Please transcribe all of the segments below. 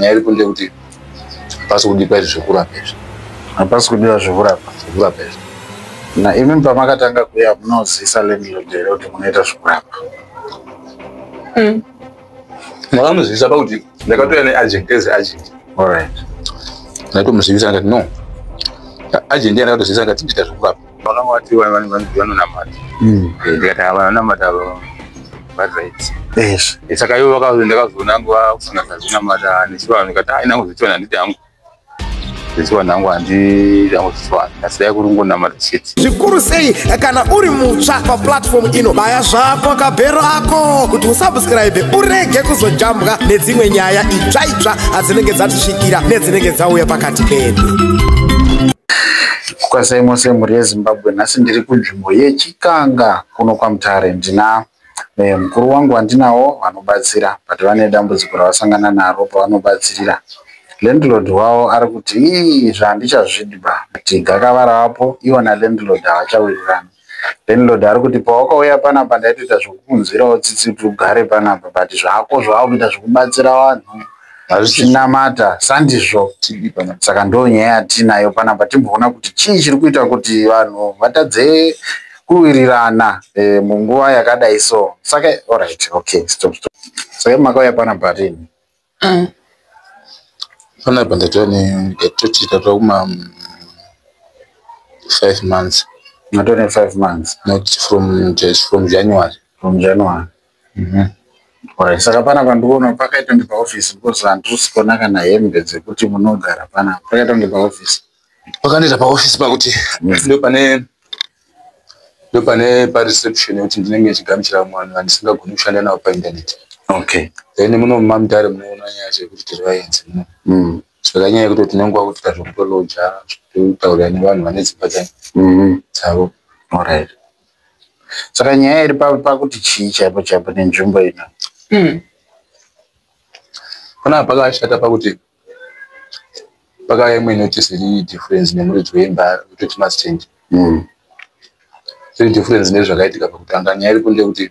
nyaya iri kunde kuti hapasi kudipa izvi zvekurapa izvi. Hapasi kudiwa zvekurapa izvi. Na imi pamakatanga kuuya munozivisa landlord here kuti munoita zvekurapa? Ndakamuzivisa pakuti ndakatouya neagent agent. Alright. Ndatomuzivisa ndikati no. Agent ndakatozivisa ndikati ndiita zvekurapa. Vakanga vati vanonamata. Ndikati vanonamata right. Yes. Saka ivo ndakazoona nguva kusanganisa zvinamata nechivanhu ndikati nangu zvichiwana handiti hangu. Zvichiwana hangu handiti hangu zvichiwana. Asi dai kuri kungonamata chete. Zvikuru sei kana uri mutsva paplatform ino, baya zvako kabhero ako kuti usubscribe urege kuzojambwa nedzimwe nyaya itsva dzinenge dzatisvikira nedzinenge dzauya pakati pedu. Kwasai semhuri yeZimbabwe, nhasi ndiri kunzvimbo yeChikanga kuno kwaMutare. Ndina mukuru wangu wandinawo vanobatsira kuti vane dambudziko ravasangana naro pavanobatsirira. Landlord wavo ari kuti zvandichazvidiba kuti gakava ravapo iwo nalandlord havachawirirana. Landlord ari kuti pawakauya panapa ndaitoita zvokukunzwirawo tsitsi kuti ugare panapa, but zvako zvavakuita zvokubatsira vanhu zvinamata sandizvo. Saka ndo nyaya yatinayo panapa, timboona kuti chii chiri kuita kuti vanhu vatadze kuwirirana munguva yakadai so. Saka alright, okay, stop. Saka makauya panapa rini? Panapa ndatochita tokuma 5 months. Matone 5 months? Not from January. From January. Alright, saka panapa ndikuona pakaita ndi paoffice because handikusikona kana hembe dzekuti munogara panapa. Pakaita ndi paoffice. Pakaneta paoffice pakuti ndo pane pareception yekuti ndinenge ndichigamuchira vanhu vandisingagoni kushanda navo painternet. Okay. Then muno muMamutare munoona nyaya dzekuti tiri vaenzi muno. Saka nyaya yekuti tinenge kuita zvekutoloja, kutaurira nevanhu vane dzimba dzavo. Alright. Saka nyaya iri pakuti chii chaipo nenzvimbo ino? Panapa pakashata pakuti pakauya imwe notice iri difference nemuridzi wemba kutoti must change. Iri difference nezvakaitika pakutanga. Nyaya iri kunde kuti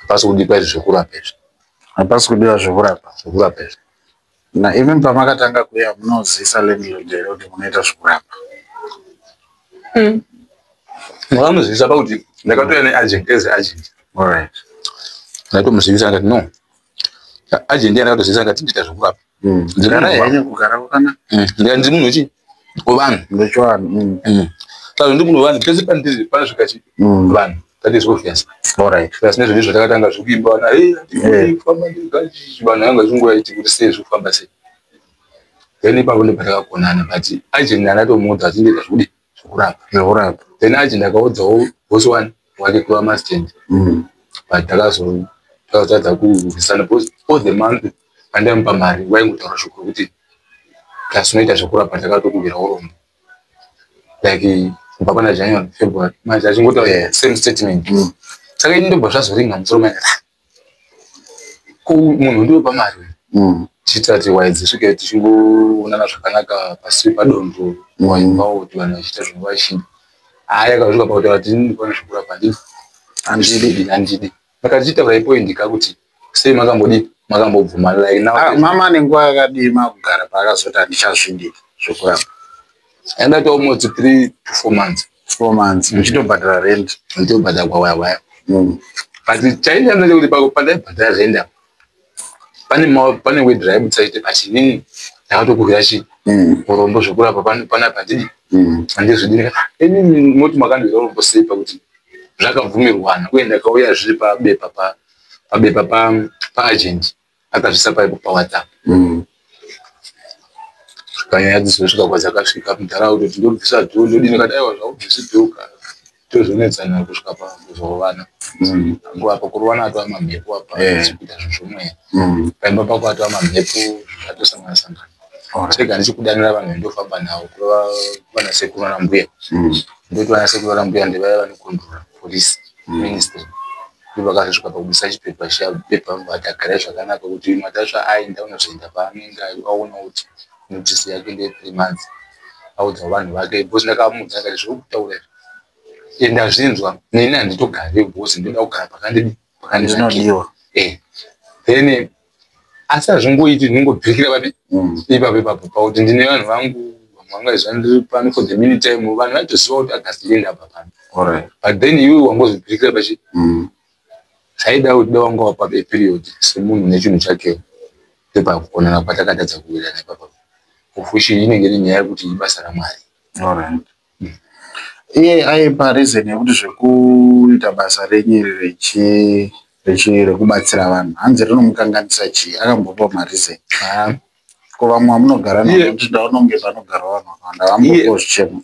hapasi kudipa izvi zvekurapa izvi. Hapasi kudiwa zvekurapa izvi. Na imi pamakatanga kuuya munozivisa landlord here kuti munoita zvekurapa? Ndakamuzivisa pakuti ndakatouya neagent agent. Alright. Ndatomuzivisa ndikati no. Agent ndakatozivisa ndikati ndiita zvekurapa. Kugara kana? Ndikati munhu wechi wevanhu. Ndechivanhu. Saka ndi munhu wevanhu pese pandiri panosvika chi vanhu. That is obvious. Alright. First nezvo ndizvo takatanga zvekuimba wana kufamba ndikachi vanhu vanga zvingwaiti kuti sei zvekufamba sei. Then ipapo ndipo takakonana but agent anatomudza kuti ndiita zvekudi zvekurapa. Then agent akaudzawo boss one wake kuva mastand. But takazotadza kuvisana because all the month pandamupa mari waingotaura shoko kuti klasi unoita zvekurapa takatokubvirawo rombo. Like kubva pana January, February, manje achingotaura same statement. Saka ini ndobva zvazoringa musoro make munhu ndiwo pamari tichitati waidzisvike tichingoonana zvakanaka pasi padondo waimbawo kuti vanhu vachiita zvinhu vachida. Akazvika pakutaura kuti ndinofana zvekurapa handidi. Saka tichitaura ipoindi kakuti sei makambobvuma like now. Mama nenguva yakadii makugara paakazoti handichazvidi zvekurapa? Andati almost 3 to 4 months. 4 months. Muchitobhadhara rent? Nditobhadhara kwawaya. But chainyanza chekuti pandaibhadhara rent pane wedrive tsaite pachinini ndakatokuhira chi urombo zvekurapa panapa handidi. Handizvidini ini moti makandira urombo sei pakuti zvakabvumirwana uye ndakauya zviri pabepa paagent akazvisa paipo paWhatsApp. Kanyaya dzizosvika kwadzakasvika muntaraunda kuti ndobvisa dhoo ndodini kati aiwa zvaubvisi dhoo tozonetsana kusvika pakuzovana. Nguva pakurovana atova mamhepo apa kuita zvomweya. Paimba pako atova mamhepo zvatosangana. Sega ndichikudanira vanhu ndofamba navo kuvana sekuru nana mbuya. Ndoti vana sekuru nana mbuya ndivaya vanokondora police ministry. Ndivakazosvika pakubvisa chipepa chiyapepa vatagara zvakanaka kuti matasva aenda unozoenda paanenge aona kuti notice yake nde3 months. Audza vanhu vake bosi ndakamudza akati zvokutaura ndazvinzwa neni handitogari bosi ndoda kugara pakandinodiwa. Then asi hazvingoiti zvinongobhekera papi ipapo pauti ndine vanhu vangu vanga zvandiri pano for the meantime vanhu vaitoziva kuti agastienda apa pano but then iwe wangozvibhekera pachi zvaida kuti wanga wapa period semunhu nechinhu chake pepakuonana kwatakatadza kuwirana ipapo ufushi inenge iri nyaya yekuti ibasa raMwari. Iye aipa reason yekuti zvekuita basa renyiri rekubatsira vanhu hanzi rinomukanganisa chii akambopa mareason ko vamwe vamunogara navo kuti ndaunonge panogara vanhu vakawanda vambopo zvichemo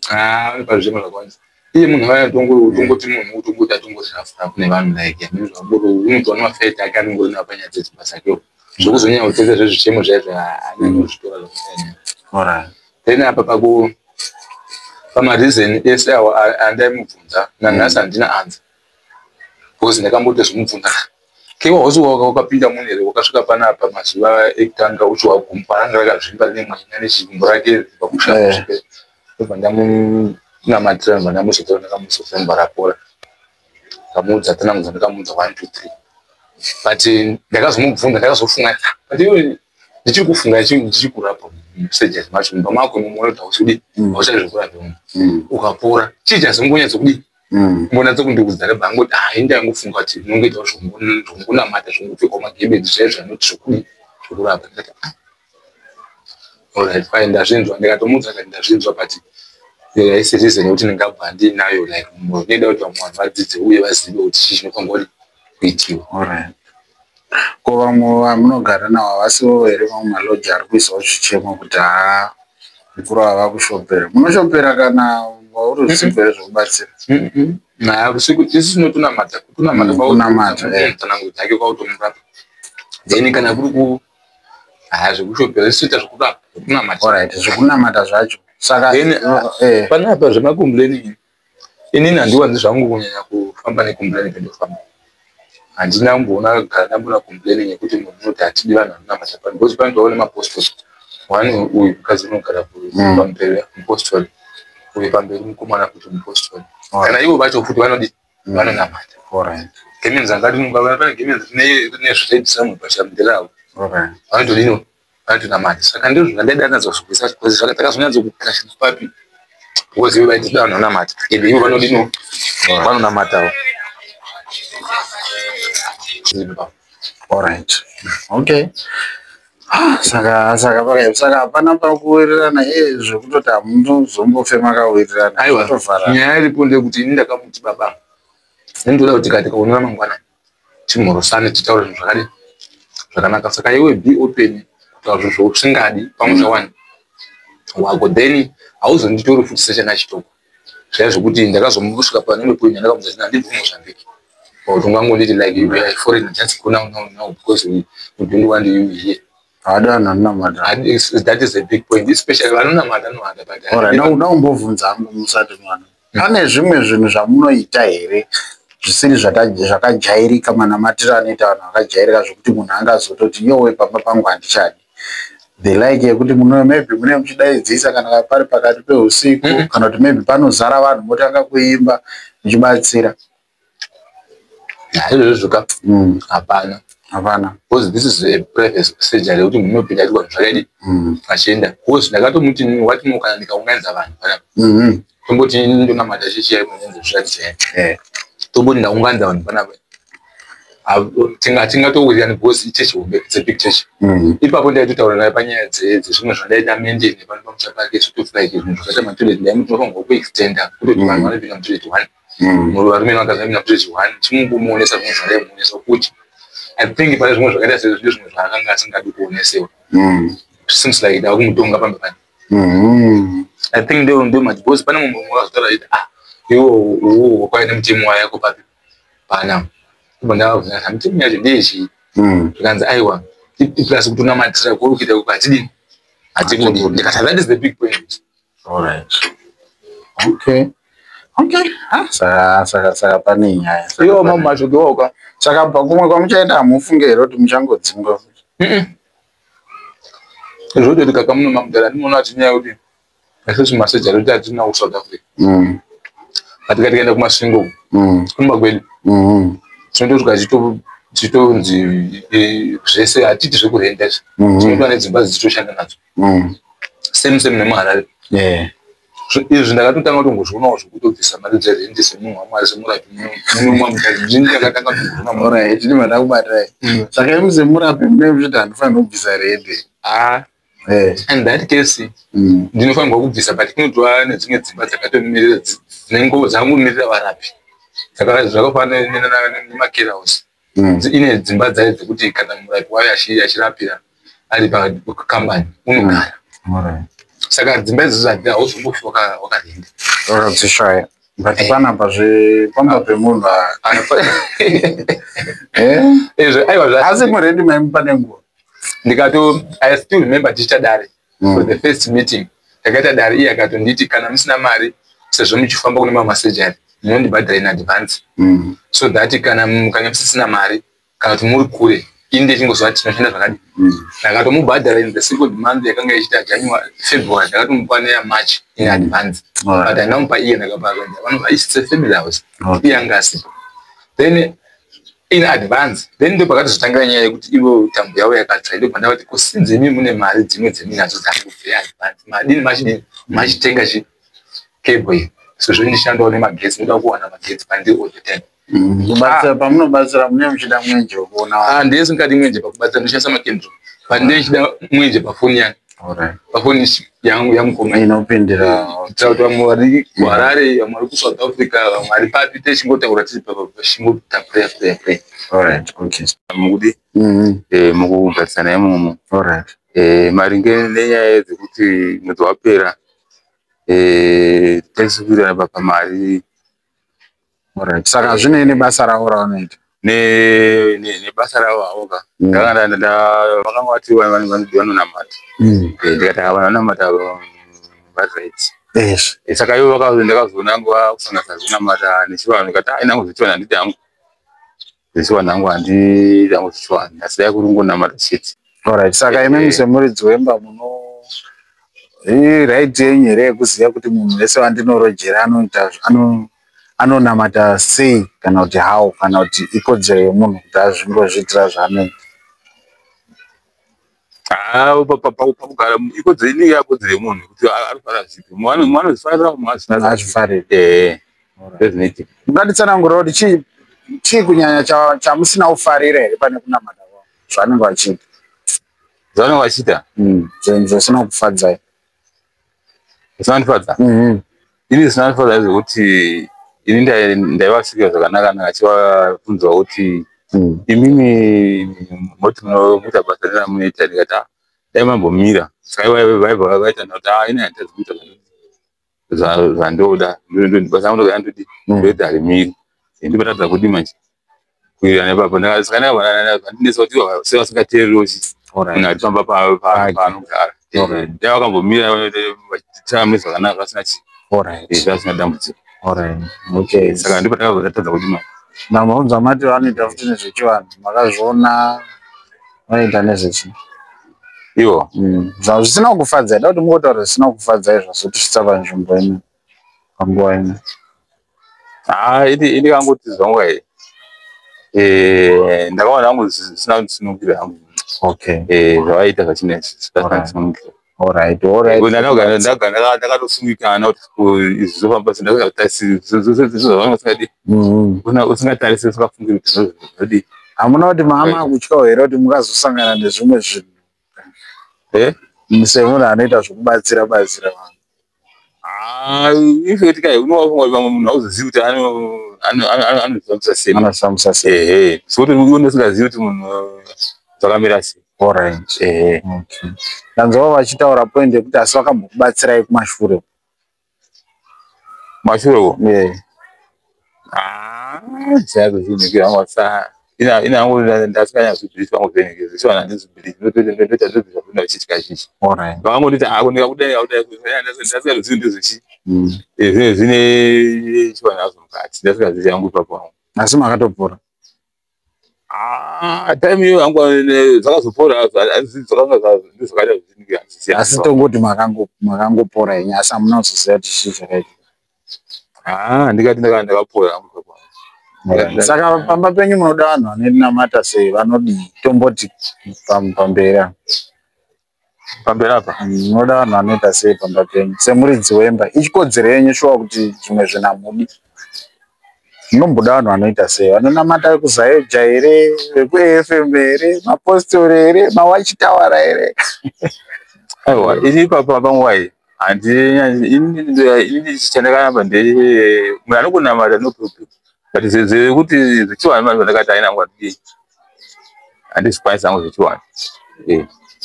pazvichemo zvakawanda iye munhu aya tongoti munhu utongoti atongozvafura kune vanhu like unotoona mafeta ake anongori napanyaya dzedzibasa akewo zvokuzonyanya kutedza zvezvichemo zvaizvo anyanyozvitora zvakunyanya then apa pamareason ese awo andaimubvunza nanhasi handina anza because ndakambotozvimubvunza kewa waziwa wakapinda munhu here wakasvika panapa mazuva ekutanga uchi wagumpa ranga rakazvimba nemwanya nechigumbu rake pakushaa ndobva ndamunamatira ndobva ndamuzotora ndakamusofemba rapora ndamuudza tanamudza ndakamuudza 1 2 3 but ndakazomubvunza ndakazofunga but iwe ndichiri kufunga ndichikurapa messages macho mumba mako mumoyo tausudi auchazvikurapa ukapora chii chazongonyatso kudii mbona dzokundiudza nebhangoti inda yangufunga kuti ndinongoita zvongunamata zvongopfekwa magebedzi zvaizvo anoti zvokudii zvokurapa ndikati alright fine ndazvinzwa ndikatomuudza kati ndazvinzwa but haisi reason yekuti ndingabva ndinayo like ndinoda kuti vamwe vanhu vadzidze uye vazive kuti chii chinofanirwa kuitiwa. Ko vamwe vamunogara navo havasiwo here vamwe maloji ari kuisawo zvichemo kuti mukuru hava kushopera munoshopera kana uri usiku here zvokubatsira usiku isi tinotonamata kunamata take kwautomurapa then kana kuri zvekushopera isi toita zvekurapa zvekunamata zvekunamata zvacho saka panapa zvemakomplaining inini handiwanzi zvangu kunyanya kufamba necomplaini pendofamba handina kumboona kugara ndambona complaining yekuti munhu unoti hatidi vanhu vanonamata pano because panotoona mapostori one uyu mukadzi unogara pamberi mupostori uyu pamberi mukomana kuti mupostori kana ivo vacho futi vanodi vanonamata gemenzi angati pane gemenzi rine zvichaitisa munhu pachamundera avo vanotodino vanotonamata saka ndizvo zvandaida nadzazvikuisa zvakatakazonyadzokukashina papi because ivo vaitida vanhu vanonamata ende ivo vanodino vanonamatawo. Alright. Okay. Saka hapana pakuwirirana zvekutoti hamuzombofema kawirirana. Aiwa. Nyaya iripo ndekuti ini ndakamuti baba. Ndinoda kuti kati kaonera mangwana timhorosane titaure zvinhu zvakadii zvakanaka. Saka iwe be open kutaura zvinhu zvausingadi pamusha wani. Wako then hauzonditori futi sechana chitoko. Zvaya zvokuti ndakazomugusvika panenge point ndakamuudza kuti handibvi muMozambique. Ungangonditi like you are foreign just go now because we don't want you here. I don't know. That is a big point, especially vanonamata nohanda but naumbobvunza hangu musati mwana pane zvimwe zvinhu zvamunoita here zvisiri zvakajairika manamatiro anoita vanhu vakajairika zvokuti munhu angazototi yowe pamba pangu handichadi the like yekuti maybe mune muchidaidzisa kana pari pakati peusiku kana kuti maybe panozara vanhu motanga kuimba muchibatsira zvoka hapana because this is a private surgery yekuti munhu unopinda kuti vanhu zvakadii achienda because ndakatomuti watinokana ndikaunganidza vanhu panapa tomboti ndonamata chichiyai munenze zvisati tomboti ndaunganidza vanhu panapa tingatourirani because ichechi hombe it's a big church ipapo ndaitotaura naye panyaya dzezvimwe zvandaita mendeni pano pamusha pake sotofulike zvinhu zvakaita matoilet ndaimutinofanirwa kuextenda kutoti vanhu vanopinda mutoilet 1 murume vakazamina kuti Johan chimungomuonesa zvimwe zvaimuonesa kuti I think pane zvimwe zvakaita sezvo zvimwe zvaakanga asingadi kuonesewa seems like da kumutonga pambe pani I think ndio majibosi pane mumwe wakazotaura kuti iwo kwaine mutemo wayako papi pana ndabvunza mutemo yacho ndeyechi zvikanzi aiwa plus kutonamatira kuita kwatidini hatibudi ndikati that is the big point. Alright. Okay. Saka pane nyaya. Iyo mama chodoka. Saka pakumwe kwamuchaenda hamufunge here kuti muchangodzinga futi. Zvode kuti kakamuno mamudara ndinoona kuti nyaya kuti isusu maseja kuti atina ku South Africa. Katika tikaenda kumasvingo. Kumba kweli. Tinoto tukachito titonzi zvese hatiti zvekurenda izvi tinotoa nedzimba dzichitoshanda nadzo same nemuHarare izvi ndakatotanga kutongozvionawo zvekutobvisa mari dzerendi semunhu waMwari semurapi munomwa mutari ndakatanga kutongozviona tini mandakubatirai saka imi semurapi mune muchiti handifanira kubvisa rendi and that case ndinofanirwa kubvisa but inotoa nedzimwe dzimba dzakatomirira dzinengo dzangomirira varapi saka zvakafanana nemakera house ine dzimba dzayo dzekuti kana murapi wayo achirapira ari pakambani unogara saka dzimba idzodzo hauzombofika wakarinda wakadzishaya but panapa zvepamba pemunhu asi murendi maimupa nenguva I still remember tichitadare for the first meeting takaita dare iye akatonditi kana musina mari sezvo muchifamba kune mamasejari munondibhadhara in advance so that kana musisina mari kana kuti muri kure inde chingozva tinoshanda zvakadi ndakatomubhadhara in the second month yakanga ichita January February ndakatomupa neya March in advance but ndakamupa iye ndakabhadhara vanobva isitse family house iye anga asipo then in advance then ndo pakatozotangira nyaya yekuti ivo tambo yavo yakatsva ndo pandava kuti kusinze imi mune mari dzimwe dzeminadzo dzangobveya advance madini machitenga chicable sezvo ndishandawo nemagetsi ndoda kuwana magetsi pandiri all the time pamunobatsira mune muchida mwenje wekuona ndiye singadi mwenje pakubatsira ndoshandisa makendro but ndiye chida mwenje pafoni yangu pafoni yangu yamukoma inopindira kuti vamwe vari kuHarare vamwe vari kuSouth Africa vamwe vari papi techingotaura tiri pachingota play mukudi mukugarisana imomo maringe nenyaya dzekuti mwedzi wapera tasikuwirirana pamari saka zvine nebasa ravo raunoita nebasa ravo avoka vakanga vati vanonamata ndikati vanonamata varight saka ivo ndakazoona nguva kusanganisa kunamata nechivanhu ndikati inangu zvichivanhu handiti hangu zvichivanhu hangu handiti hangu zvichivanhu asi dai kuri ngonamata chete saka imi semuridzi wemba muno right yenyu here yekuziva kuti munhu wese wandinorojera anonamata sei kana kuti how kana kuti ikodzero yemunhu kuti azvingozviitira zvaanoita pakugara ikodzero inenge yakodzero yemunhu kuti arifara zvipi mwanozvifarira azvifariri ungatitsanangurira kuti chii kunyanya chamusina kufarira here pane kunamata kwavo zvavanenge vachiita zvavanenge vachiita zvisina kufadzai zvinondifadza ini zvinondifadza zvekuti ini ndaivasvikira zvakanaka achivabvunzawo kuti imimi moti munoita basa reramunoita ndikati dai mambomira saka vaibva vaita kuti ine handitazi kuita zvandoda basa rangu ndogandodi ndoita harimiri ndibatadza kudi manje kuwirirana ipapo saka ndinesa kuti sevasingateereriwochi munhu achifamba paanogara dai vakambomira vachitama zvakanaka vasina chii vasina dambudziko saka ndipo ndakazotadza kuti maunza mati vanoita futi nezvechivanhu makazviona vanoita nezvechi ivo zvanhu zvisina kukufadzai da kuti mungotaura zvisina kukufadzai zvazotisvitsa panzvimbo ino panguva ino ini kangoti zvangu ndakaona hangu zvisina kunditsunungirira hangu zvavaita zvachinaisinungirira ndakatosungikana kuti izvi zvinofamba sendakatarisizvavangosingadi usingatarisi usingafungiri kuti zvodi hamuna kuti mama kutyawo here kuti mungazosangana nezvimwe zvinhu semunhu anoita zvokubatsira vanhu ifekuti kai unowafunga kuti vamwe munhu hauzozivi kuti anozvifambisa sei sokuti unosingazivi kuti munhu zvakamira sei ndanzwavo vachitaura point yekuti asi vakambokubatsirai kumashure mashure zvaakuzvinhikira vangu vasa ina hangu ndasikanyazvibhirisi vangu vhenekezi zvichiwana handizvibhirisi ndoita zvabvina vachiti kazhinji vakangonditi ndikakudai ndasingazozivi ndezvechi zvine chiwana hazvo mukati ndasingazivi yangu ipapo hangu asi makatopora time iyo hangu zvakazopora ndizvakaita zvichinhikira asi tongoti makangopora yenyu asi hamuna kuzoziva kuti chii chakaitika ndikati ndakapora hangu ipapo Saka pamba penyu munoda vanhu vanonamata sei, vanodi tomboti pambera. Pambera apa Munoda vanhu vanoita sei pamba penyu semuridzi wemba? Ichikodzero yenyu shuwa kuti zvimwe zvinamudi. Munomboda vanhu vanoita sei? Vanonamata vekuzayoja here, vekuFM here, mapositori here, mawachitawara here? Aiwa, iri panguva iyi ini chandakamba ndee munhu anokunamata no problem, but zvekuti zvechiwanhu vanhu vandakati haina nguva ndii handizvikwanisa hangu zvechiwanhu.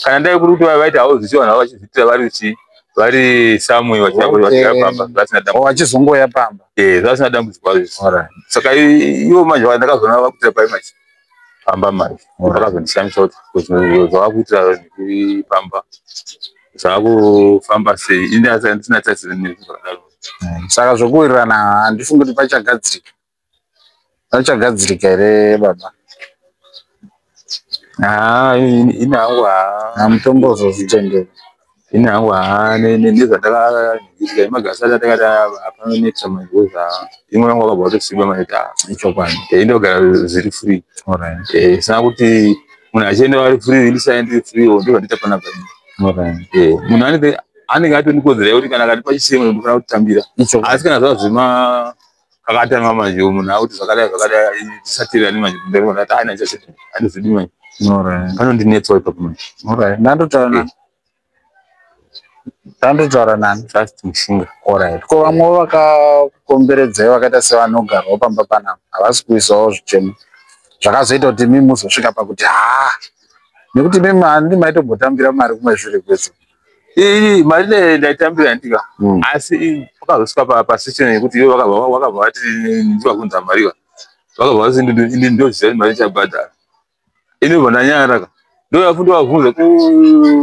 Kana ndai kuri kuti vaita havo zvechiwanhu havo vachizviitira vari samwe vachirapamba vasina dambudziko, Wachizongoya pamba. vasina dambudziko kwazvo. Saka ivo manje vandakazoona vakuitira paimachi pamba manje vakazondishamisa kuti zvavakuitira nekupamba zvakufamba sei, ini handisina tarisira nezvakadaro. Saka zvokuwirirana handifungi kuti pachagadzirika here baba? Ini hangu Hamutombo zozvitendera. ini hangu nezvandakaitika imagasa atakata apanonetsa magoza imwe yangu akabva kutosimba maita Ichokwadi. indogara zviri free. Sina kuti munhu achienda vari free ndisaendiri free ndizvo zvandiita panapa. Munhu anenge atonikodzera yekuti kana akati pachisemo ndinofanira kutambira, asi kana zvava zvima kakatama manje munhu akuti zvakadai tisatirani manje ndati handizvidi manje panondinetsawo ipapo manje. Ndandotaura nani? Just Mushinga. Ko vamwe vakakomberedzai vakaita sevanogarawo pamba panapa havasi kuisawo zvichemo zvakazoita kuti mimi muzosvika pakuti nekuti mimi handimaitombombotambira mari kumwe shure kweso. Mari ndaitambira ndika, asi pakazosvika pasession yekuti ivo vakabva vati ndivakunza mariwa, vakabva vati ndoziva kuti mari ichabhadhara. Inobva ndanyaraka ndoyafundo vabvunza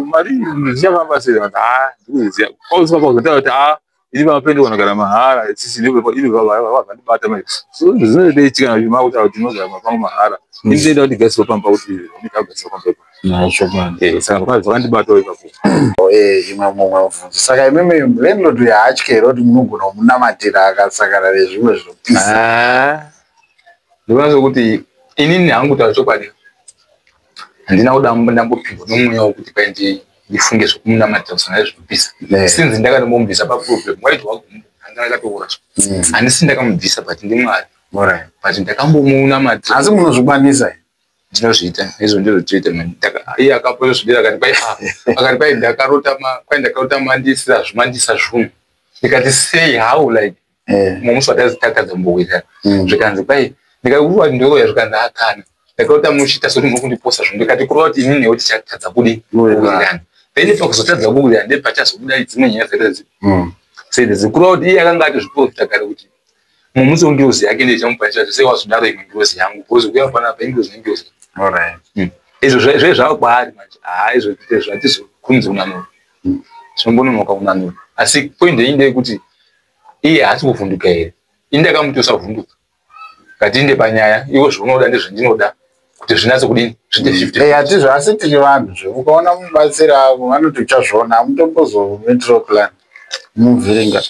mari zvichafamba sei, ndikuziva kwazosvika pakuzotaura kuti ini pamapende kunogara mahara inobvandibata mai zvinodeitika zvimauta kuti inogara mapangu mahara ini ndoenda kuti gasiwo pamba kuti ndikagasiwo pamba saka zvakandibatawo ipapo. Imwe mumwe mubvunzo, saka imimi landlord yaatye here kuti munogona kumunamatira akasakara nezvimwe zvinopisa? Ndinoona sokuti inini hangu kutaura chokwadi handina kuda ndambopindwa nomweya wekuti kwai ndifunge zvokumunamatira kusana nezvinopisa. Since ndakatombomubvisa paproblem waiti ndakatoora handisi ndakamubvisa but ndimwari, but ndakambomunamatira. Asi munozvikwanisa here? Ndinozviita izvo ndizvotoita iye akapozvidira akati kwai ndakarotama ndisira zvunhu ndikati sei how like musi watazitakadza mbokuita zvikanzi kwai ndikauwa ndoya zvikanzi akana ndakarotama muchiita soti muri kundiposa zvinhu ndikati kurova kuti inini newo tichatadza kudi kuwirirana then pakuzotadza kuwirirana ndepachazobuda dzimwe nyaya dzedzi sedzi kurova kuti iye akanga ati zviprofita kare kuti mumusi wengirozi yake ndichamupandisa kuti sei wazodaro imwe ngirozi yangu because kuya panapa ingirozi nengirozi. Izvo zve zvava kwaari manje izvo zvatizokunze unanuro zvinombononoka unanuro, asi point ndeyekuti iye haasi kuvhunduka here. Ini ndakamutosa kuvhunduka ngati inde panyaya iwo zvaunoda ndezvendinoda kuti zvinatse kudini zviite 50. Hatizvo asi tiri vanhu zve ukaona mubatsira avo vanoti uchazviona hamutombozometro plan muvhiringa.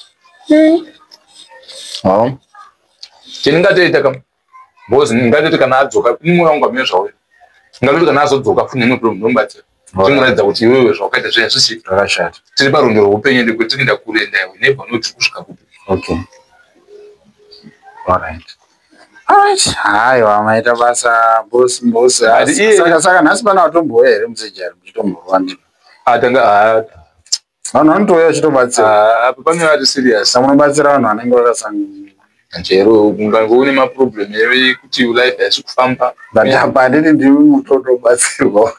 Chendingatoita because ngatoti kana adzoka mumwe wangu amene zvauya ngatoti kana azodzoka fune imwe problem nomubatsira zvinoratidza kuti iwewe zvawakaita zviya zvisi zvakashata. tiri parundo rwoupenyu ndekuti tinoenda kure ndayo never know tiri kusvika kupi. Haiwa maita basa bosi. Saka nhasi pana vatomboya here musejari muchitomborwa ndipo? Vanhu vanotouya vachitobatsira. apa pane vari serious. Munobatsira vanhu vanenge vakasangana chero kungange une maproblem ekuti life haisi kufamba. Apa handiti ndimi mutotobatsirwa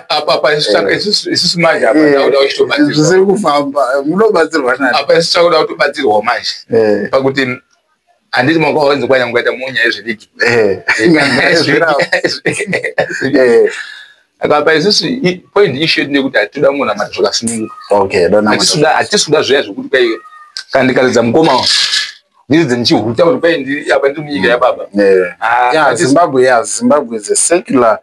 apa isusu manje apa ndauda uchitobatsirwa zvisiri kufamba munobatsirwa nani? Apa isusu takuda kutobatsirwawo manje pakuti handiti makawanzi kwanya mukaita munyaya yezvidiki apa isusu point issue ndekuti hatitoda munamata zvakasununguka. Hatisi kuda zviya zvekuti kwai kana ndikaridza mukoma ndidze ndichihuta kuti kwai apa ndiri munyika yababa. Zimbabwe is a secular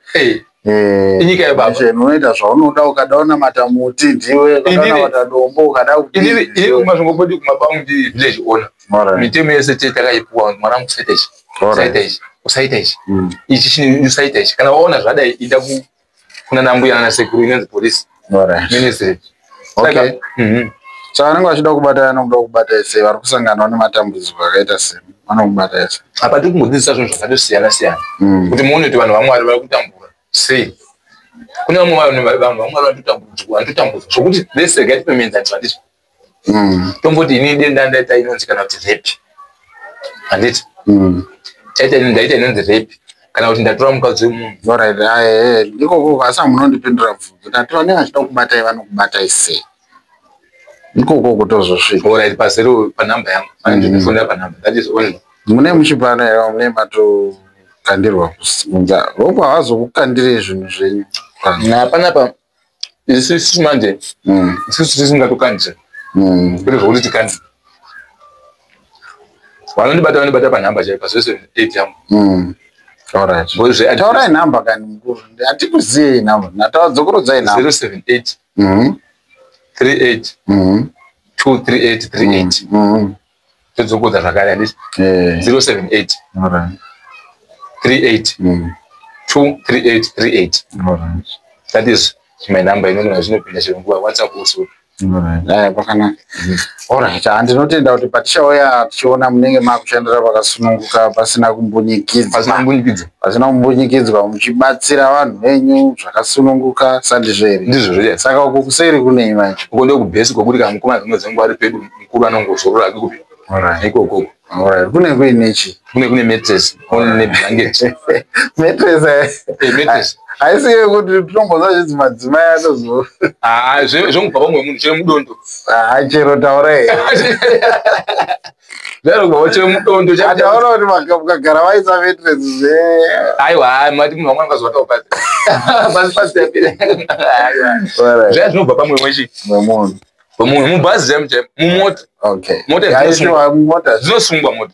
inyika yababa. Unoita zvaunoda ukada unamata muti ndiwe ukada dombo ukada ini kumazvingopoti kumabaundi village owner mitemo yese takaipuwa mwana musetechi usaita ichi chini usaita ichi kana waona zvadai ida kuna nambuya na sekuru inenzi police ministry. Okay. Saka vanenge vachida kubata vanoda kubata sei vari kusangana nematambudziko akaita sei vanokubata ese apa tiri kungodzidzisa zvinhu zvakatosiyana siyana kuti muone kuti vanhu vamwari vari kutambura sei. Kune vamwe vanhu vamwari vanotambudzwa zvokuti lesega tipemenzani handiti tomboti ini denda ndaita inonzi kana kuti rape handiti ndaita inonzi rape kana kuti ndatora mukadzi wemunhu. Ndikoko asi munondipindura bvunzo ndati vanenge vachida kubatai vanokubatai sei ndikoko kutozosvika. Alright, pasero panhamba yangu ndinofunda panhamba that is only mune muchipano here mune matokandirwa kusunza voko havazokukandire zvinhu zvenyu panapa isusu manje isusu tisingatokandira kwete zvokuti tikandira vanondibata panhamba chai pa 8 yangu. Alright. Taurai namba kani mukuru hatikuziyei namba natavadzokorodzai namba 078 38 23838 todzokodza zvakare handiti 078 38 23838 that is my number inogona zvinopinda chirunguva WhatsApp also. Pakanaka. Alright, ndinotenda kuti patichauya tichiona munenge makushandira pakasununguka pasina kumbunyikidzwa muchibatsira vanhu venyu zvakasununguka sandizvo here. Ndizvo. Saka uko kuseri kunei manje uko ndokubhesi kwokuti kamukoma dzimwe dzenguva ari pedu mukuru anongozorora kupi ikoko. Alright, kune kuinechi kune mattress neblanket mattress haisiye kuti tinomboza zvidzi madzimai anozo zvomubva pamwe munhu chero mudondo chero taurai zvarogwa chero mudondo ataona kuti mukagara vaisa mattress aiwa mati munhu wamwe angazovatawo pasi yapera zvaya zvinobva pamwe mwechi memunhu mubhazi mumota mota dzinosungwa mota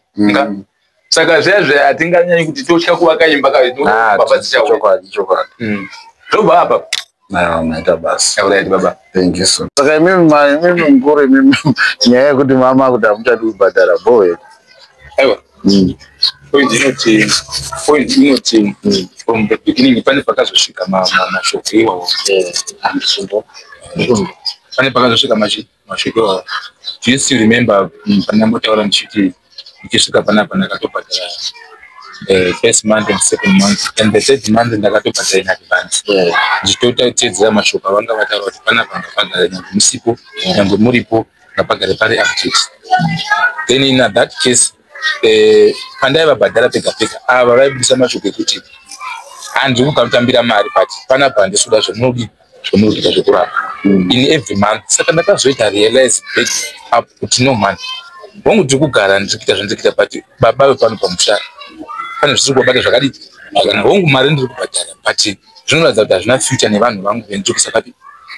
saka zvaya hatinganyanyi kuti totya kuvaka imba zvobva apa maita basa. Alright baba. Thank you so. Saka mimi mkuru mimi nyaya yekuti mama kuti amuchadi kubhadhara boy. Aiwa. Point inoti from the beginning pane pakazosvika mashoko iwawo. Andisumbo. Pane pakazosvika mashoko iwawo. Do you still remember pana motaura nchiti ikisvika panapa ndakatobhadhara first month and second month and the third month ndakatobhadhara in advance. Ndichitotedzera mashoko avanga vataura kuti panapa ndakabhadhara nyangwe musipo nyangwe muripo ndabhadhara pari update. Then in that case pandaiva bhadhara pega pega ava vaibudisa mashoko ekuti handiri kukatambira mari but panapa ndisuda zvomurikita zvekurapa in every month. Saka ndakazoita realize back up kuti no man wangu tiri kugara ndirikuita zvandikuita but baba vepano pamusha pane zvisiri kubata zvakadii kana wangu mari ndiri kubhadhara but zvinoratidza kuti hazvina future nevanhu vangu vendirikuisa papi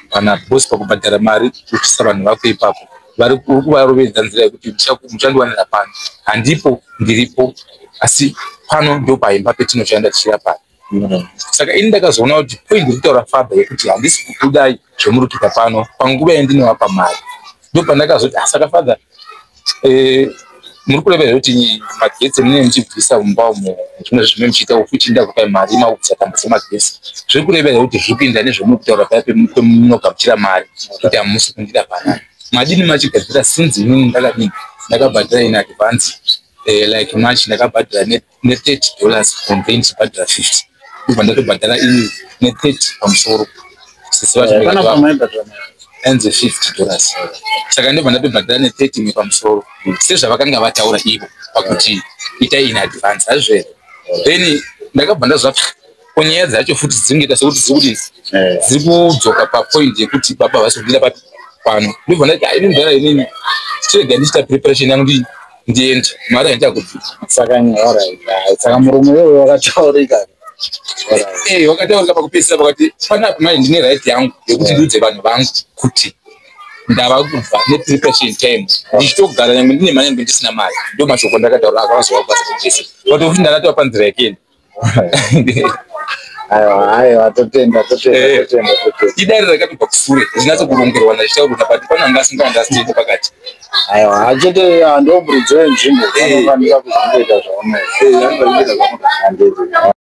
pana bosi pakubhadhara mari uchisa vanhu vako ipapo vari kuvarovedza nzira yekuti muchandiwanira pano handipo ndiripo asi pano ndo paimba petinoshanda tichirapana. Saka ini ndakazoona kuti point ndikutaura fabha yekuti handisi kukudai zvomurikuita pano panguva yandinovapa mari ndo pandakazoti saka fadha muri kureva kuti magetsi munenge muchibvisa mumba umo zvimwe zvimwe muchiita ufuchi ndakupai mari mautsa tamba semagesi zviri kureva kuti zvipinda nezvomuri kutaura paya pemunogamuchira mari kuti hamusi kundida panani madini machigadzira since inini ndakabhadhara in advance like March ndakabhadhara ne$30 and then chibhadhara 50 kubva ndatobhadhara ini ne30 pamusoro enze $50 saka ndobva ndatobhadhara ne30 pamusoro sezvavakanga vataura ivo pakuti itai in advance hazvere then ndakabva ndazva nyaya dzacho futi dzingaita sekuti dziri kudzoka papoint yekuti baba vasokundira papi pano ndobva ndati ainondara inini chirega ndichita preparation yangu kuti ndiende mari haita kuti saka muromo wewe wakataurika wakataurika pakupedzisira pakati panapa mai ndine right yangu yekuti ndiudze vanhu vangu kuti ndava kubva nepreparation time ndichitogara nyangwe ndine mari yangu ndisina mari ndo mashoko ndakataura akavazovabasa kupedzisira kuti ndakatova panzira yekeni aiwa totenda idari rakatobva kusure rinatsokurongerwa ndachitaurwa kuti pano anga asingaandastandi pakati aiwa achete ndo muridzo wenzvimbo anofanira kuzongoita zvaonoita